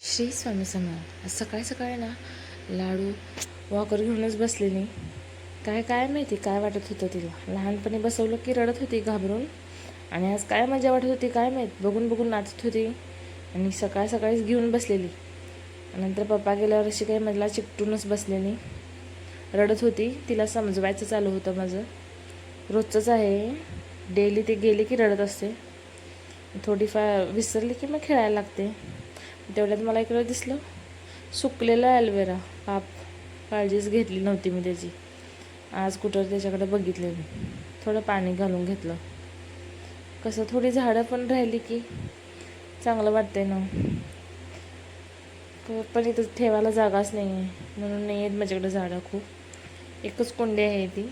श्री स्वामी समर्थ. आज सकाळी सकाळी ना लाडू वॉकर घेऊनच बसलेली. काय माहिती काय वाटत होतं तिला. लहानपणी बसवलं की रडत होती घाबरून, आणि आज काय मजा वाटत होती काय माहीत. बघून बघून नाचत होती आणि सकाळीच घेऊन बसलेली. नंतर पप्पा गेल्यावर अशी काही मला चिकटूनच बसलेली, रडत होती. तिला समजवायचं चालू होतं माझं. रोजचंच आहे, डेली ते गेली की रडत असते. थोडीफार विसरली की मग खेळायला लागते. तेवढ्यात मला इकडं दिसलं सुकलेलं ॲल्वेरा. काळजीच घेतली नव्हती मी त्याची. आज कुठं त्याच्याकडे बघितलं मी, थोडं पाणी घालून घेतलं. कसं थोडी झाडं पण राहिली की चांगलं वाटतंय ना. पण इथं ठेवायला जागाच नाही आहे, म्हणून नाही आहेत माझ्याकडे झाडं. खूप एकच कुंडी आहे ती.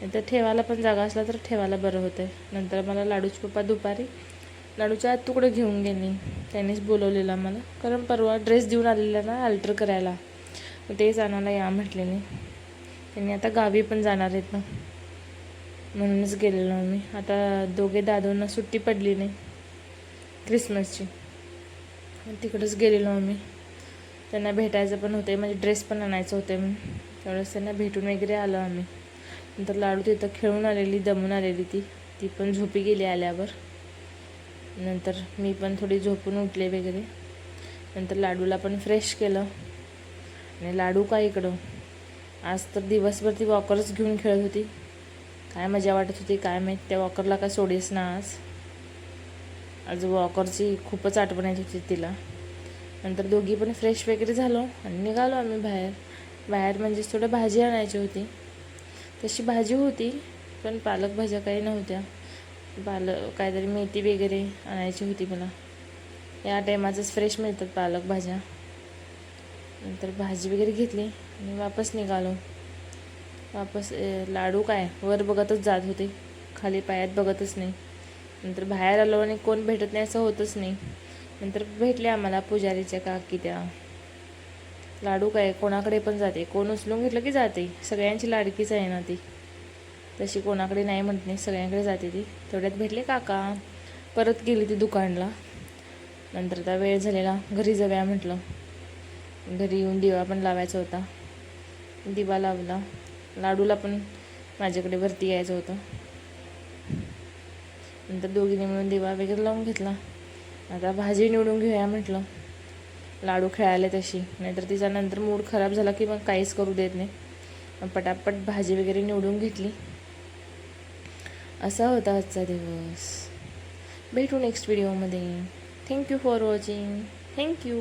इथं ठेवायला पण जागा असला तर ठेवायला बरं होतं. नंतर मला लाडूचे पप्पा दुपारी लाडूच्या आत तुकडं घेऊन गेले. त्यांनीच बोलवलेलं मला, कारण परवा ड्रेस देऊन आलेला ना अल्टर करायला, तेच आणायला या म्हटलेले. त्यांनी आता गावी पण जाणार आहेत ना, म्हणूनच गेलेलो आम्ही. आता दोघे दादूंना सुट्टी पडली नाही क्रिसमसची, तिकडंच गेलेलो आम्ही. त्यांना भेटायचं पण होते, म्हणजे ड्रेस पण आणायचं होते म्हणून. तेवढंच त्यांना भेटून वगैरे आलो आम्ही. नंतर लाडू तिथं खेळून आलेली, दमून आलेली ती पण झोपी गेली आल्यावर. नंतर मी पण थोडी झोपून उठले वगैरे. नंतर लाडूला पण फ्रेश केलं. आणि लाडू काय इकडं आज तर दिवसभर ती वॉकरच घेऊन खेळत होती. काय मजा वाटत होती काय माहीत. त्या वॉकरला काय सोडीस ना. आज वॉकरची खूपच आठवण येत होती तिला. नंतर दोघी पण फ्रेश वगैरे झालो आणि निघालो आम्ही बाहेर म्हणजे थोडं भाजी आणायची होती. तशी भाजी होती, पण पालक भाज्या काही नव्हत्या. काहीतरी मेथी वगैरे आणायची होती मला. या टायमाचंच फ्रेश मिळतात पालक भाज्या. नंतर भाजी वगैरे घेतली आणि वापस निघालो. लाडू काय वर बघतच जात होते, खाली पायात बघतच नाही. नंतर बाहेर आलो आणि कोण भेटत नाही असं होतच नाही. नंतर भेटले आम्हाला पुजारीच्या काकी. त्या लाडू काय कोणाकडे पण जाते, कोण उचलून घेतलं की जाते. सगळ्यांची लाडकीच आहे ना ती, तशी कोणाकडे नाही म्हणत नाही, सगळ्यांकडे जाते ती. तेवढ्यात भेटले काका. परत गेली ती दुकानला. नंतर आता वेळ झालेला, घरी जाऊया म्हटलं. घरी येऊन दिवा पण लावायचा होता, दिवा लावला. लाडूला पण माझ्याकडे वरती यायचं होतं. नंतर दोघींनी मिळून दिवा वगैरे लावून घेतला. आता भाजी निवडून घेऊया म्हटलं. लाडू खेळायला तशी, नाहीतर तिचा नंतर मूड खराब झाला की मग काहीच करू देत नाही. पटापट भाजी वगैरे निवडून घेतली. असा होता आजचा दिवस. भेटू नेक्स्ट व्हिडिओमध्ये. Thank you for watching. थँक्यू.